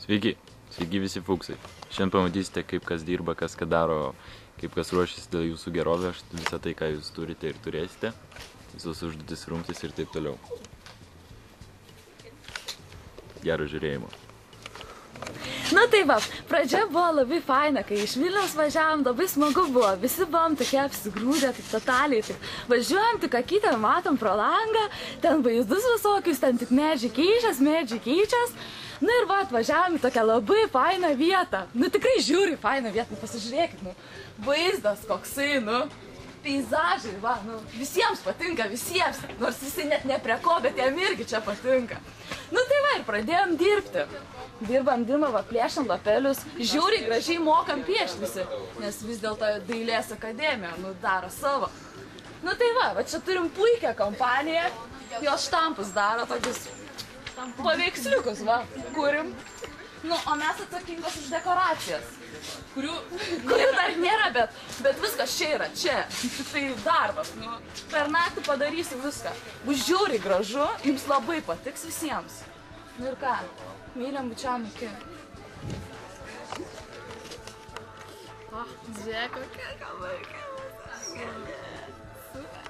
Sveiki, sveiki visi fuksai. Šiandien pamatysite, kaip kas dirba, kas ką daro, kaip kas ruošiasi dėl jūsų gerovės, visą tai, ką jūs turite ir turėsite, visos užduotis, rungtis ir taip toliau. Gero žiūrėjimo. Nu tai va, pradžia buvo labai faina, kai iš Vilniaus važiavom, labai smagu buvo, visi buvom tokie apsigrūdę, taip totaliai, taip važiuojam, tik akytę matom pro langą, ten vaizdus visokius, ten tik medžiai keičias, nu ir va, atvažiavom į tokią labai fainą vietą, nu tikrai žiūri fainą vietą, nu pasižiūrėkit, nu, vaizdas koksai, nu, peizažai, va, nu, visiems patinka, visiems, nors visi net ne prie ko, bet jam irgi čia patinka. Nu tai va, ir pradėjom dirbti. Dirbam, va, plėšam lapelius, žiūri, gražiai mokam piešti visi, nes vis dėlto dailės akademija, nu, daro savo. Nu tai va, čia turim puikią kompaniją, jos štampus daro tokius paveiksliukus, va, kurim. Nu, o mes atsakingos už dekoracijas, kurių dar nėra, bet viskas čia yra, čia. Tai darbas, nu, per naktį padarysiu viską. Bus žiūri gražu, jums labai patiks visiems. Nu ir ką, myliam, bučiam iki. O, žiūrėk, kokia kalbaika. Super.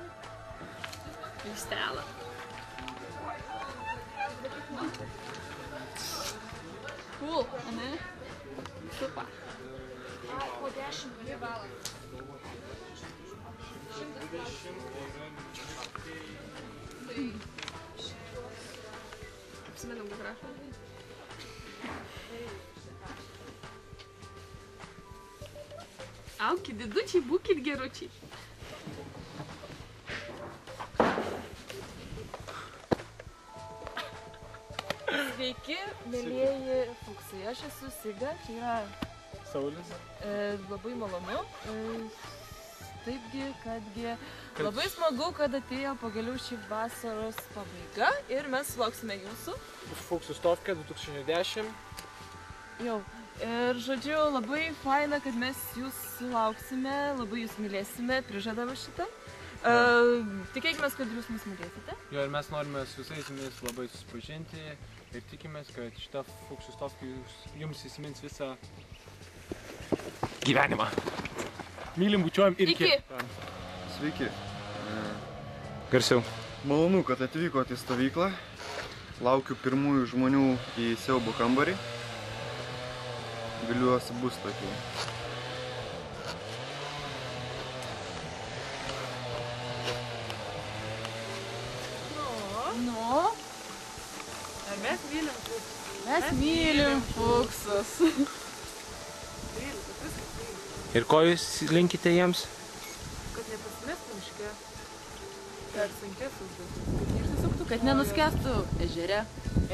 Ištelą. Cool, ane? Super. Po 10 balą. 120. Apsimenam gražą. Aukit didučiai, būkit geručiai. Sveiki, mėlieji fuksai. Aš esu Siga, čia yra Saulis. Labai malonu. Taipgi, kadgi labai smagu, kad atėjo pagaliau šį vasaros pabaiga ir mes sulauksime jūsų. Fuksų stovkė 2010. Jau. Ir žodžiu, labai faina, kad mes jūs sulauksime, labai jūs mylėsime, prižadame šitą. Tikėkime, kad jūs mus mylėsite. Jo, ir mes norime su visais jumis labai susipažinti ir tikimės, kad šitą fuksų stovkį jums įsimins visą gyvenimą. Mylim, bučiuojam ir iki. Sveiki. Garsiau. Malonu, kad atvykote į stovyklą. Laukiu pirmųjų žmonių į siaubo kambarį. Viliuosi bus tokių. Nu? Ar mes mylim fuksus? Mes mylim fuksus. Ir ko jūs linkite jiems? Kad nepasimestų miške. Per sunkės užduotis. Kad neišsisuktų, kad nenuskęstų ežere.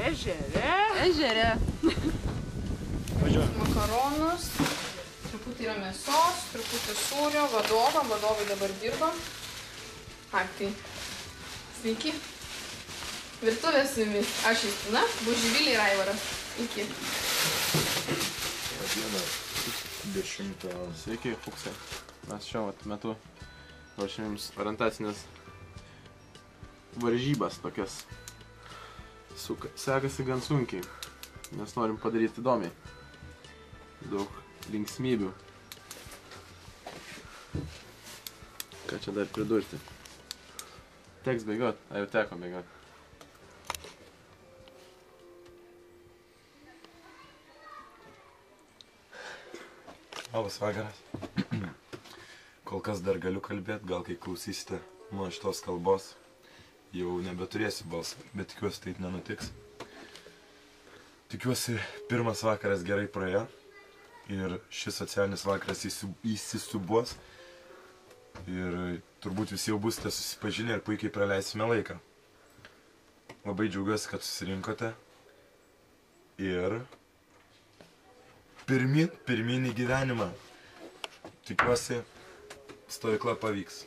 Ežere? Ežere. Važiuojam. Makaronus, truputį yra mėsos, truputį sūrio, vadovai dabar dirba. Ai, tai sveiki. Virtuvė su jumis. Aš Justina, bus Živilė ir Aivaras. Iki. Sveiki, fuksai. Mes šiuo metu ruošiam jums orientacinės varžybas tokias. Sekasi gan sunkiai, nes norim padaryti įdomiai. Daug linksmybių. Ką čia dar pridurti? Teks bėgiot, jau teko bėgiot. Labas vakaras. Kol kas dar galiu kalbėti, gal kai klausysite nuo šitos kalbos, jau nebeturėsiu balsą, bet tikiuosi taip nenutiks. Tikiuosi pirmas vakaras gerai praėjo ir šis socialinis vakaras įsisiubuos ir turbūt visi jau busite susipažinę ir puikiai praleisime laiką. Labai džiaugiuosi, kad susirinkote ir pirmyn į gyvenimą. Tikiuosi, stovykla pavyks.